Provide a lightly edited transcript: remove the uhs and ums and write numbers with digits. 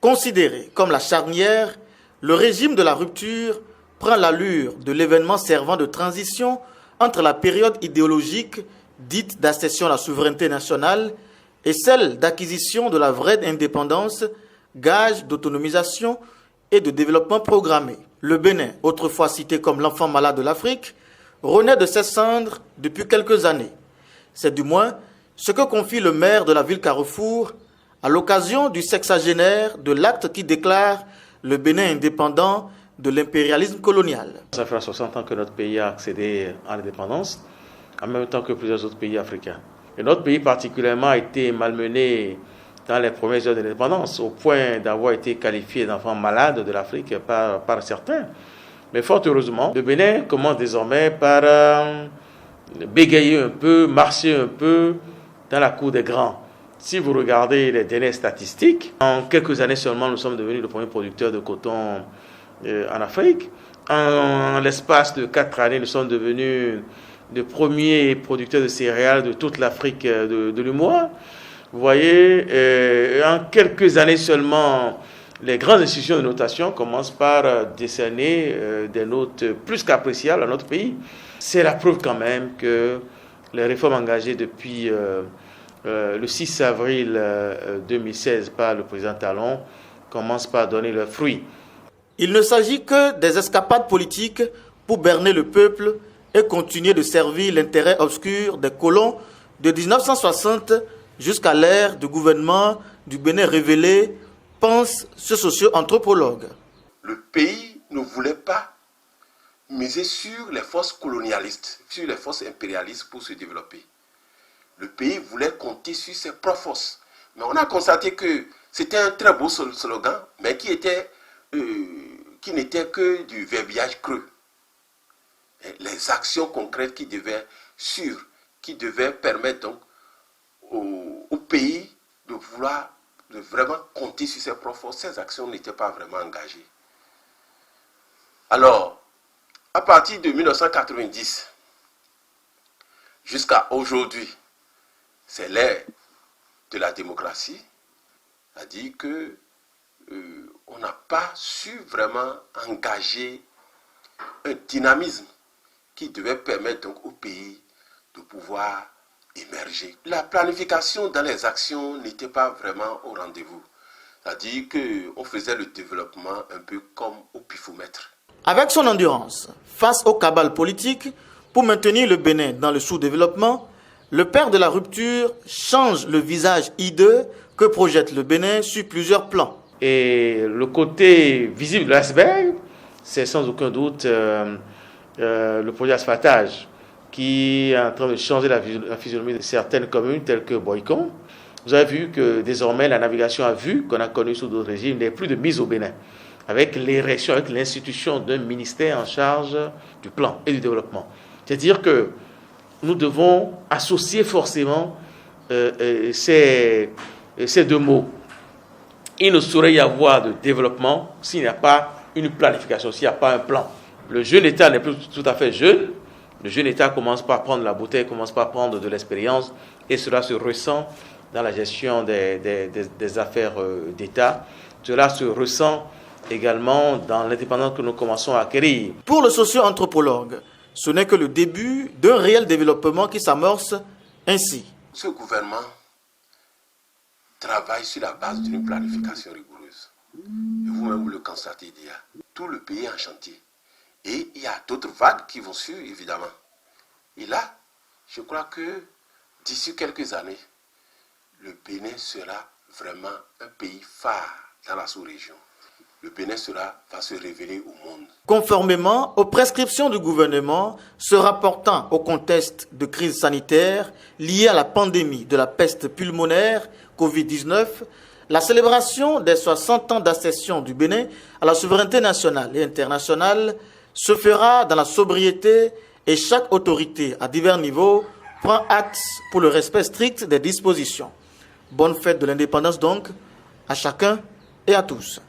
Considéré comme la charnière, le régime de la rupture prend l'allure de l'événement servant de transition entre la période idéologique dite d'accession à la souveraineté nationale et celle d'acquisition de la vraie indépendance, gage d'autonomisation et de développement programmé. Le Bénin, autrefois cité comme l'enfant malade de l'Afrique, renaît de ses cendres depuis quelques années. C'est du moins ce que confie le maire de la ville Carrefour à l'occasion du sexagénaire de l'acte qui déclare le Bénin indépendant de l'impérialisme colonial. Ça fait 60 ans que notre pays a accédé à l'indépendance, en même temps que plusieurs autres pays africains. Et notre pays particulièrement a été malmené dans les premières heures de l'indépendance, au point d'avoir été qualifié d'enfant malade de l'Afrique par certains. Mais fort heureusement, le Bénin commence désormais par bégayer un peu, marcher un peu dans la cour des grands. Si vous regardez les dernières statistiques, en quelques années seulement, nous sommes devenus le premier producteur de coton en Afrique. En l'espace de 4 années, nous sommes devenus le premier producteur de céréales de toute l'Afrique de l'UMOA. Vous voyez, en quelques années seulement, les grandes institutions de notation commencent par décerner des notes plus qu'appréciables à notre pays. C'est la preuve quand même que les réformes engagées depuis le 6 avril 2016 par le président Talon commencent par donner leurs fruits. Il ne s'agit que des escapades politiques pour berner le peuple et continuer de servir l'intérêt obscur des colons de 1960 jusqu'à l'ère du gouvernement du Bénin révélé, pense ce socio-anthropologue. Le pays ne voulait pas miser sur les forces colonialistes, sur les forces impérialistes pour se développer. Le pays voulait compter sur ses propres forces. Mais on a constaté que c'était un très beau slogan, mais qui n'était que du verbiage creux. Et les actions concrètes qui devaient permettre donc au pays de vraiment compter sur ses propres forces, ces actions n'étaient pas vraiment engagées. Alors, à partir de 1990 jusqu'à aujourd'hui, c'est l'ère de la démocratie, c'est-à-dire que on n'a pas su vraiment engager un dynamisme qui devait permettre donc au pays de pouvoir émerger. La planification dans les actions n'était pas vraiment au rendez-vous, c'est-à-dire qu'on faisait le développement un peu comme au pifomètre. Avec son endurance face aux cabales politiques pour maintenir le Bénin dans le sous-développement, le père de la rupture change le visage hideux que projette le Bénin sur plusieurs plans. Et le côté visible de l'iceberg, c'est sans aucun doute le projet asphaltage qui est en train de changer la physionomie de certaines communes telles que Boycon. Vous avez vu que désormais la navigation à vue qu'on a connue sous d'autres régimes n'est plus de mise au Bénin, avec l'érection, avec l'institution d'un ministère en charge du plan et du développement. C'est-à-dire que nous devons associer forcément ces deux mots. Il ne saurait y avoir de développement s'il n'y a pas une planification, s'il n'y a pas un plan. Le jeune État n'est plus tout à fait jeune. Le jeune État commence par prendre la bouteille, commence par prendre de l'expérience, et cela se ressent dans la gestion des affaires d'État. Cela se ressent également dans l'indépendance que nous commençons à acquérir. Pour le socio-anthropologue, ce n'est que le début d'un réel développement qui s'amorce ainsi. Ce gouvernement travaille sur la base d'une planification rigoureuse. Et vous-même, vous le constatez déjà. Tout le pays est en chantier. Et il y a d'autres vagues qui vont suivre, évidemment. Et là, je crois que d'ici quelques années, le Bénin sera vraiment un pays phare dans la sous-région. Le Bénin va se révéler au monde. Conformément aux prescriptions du gouvernement se rapportant au contexte de crise sanitaire liée à la pandémie de la peste pulmonaire Covid-19, la célébration des 60 ans d'accession du Bénin à la souveraineté nationale et internationale se fera dans la sobriété et chaque autorité à divers niveaux prend acte pour le respect strict des dispositions. Bonne fête de l'indépendance donc à chacun et à tous.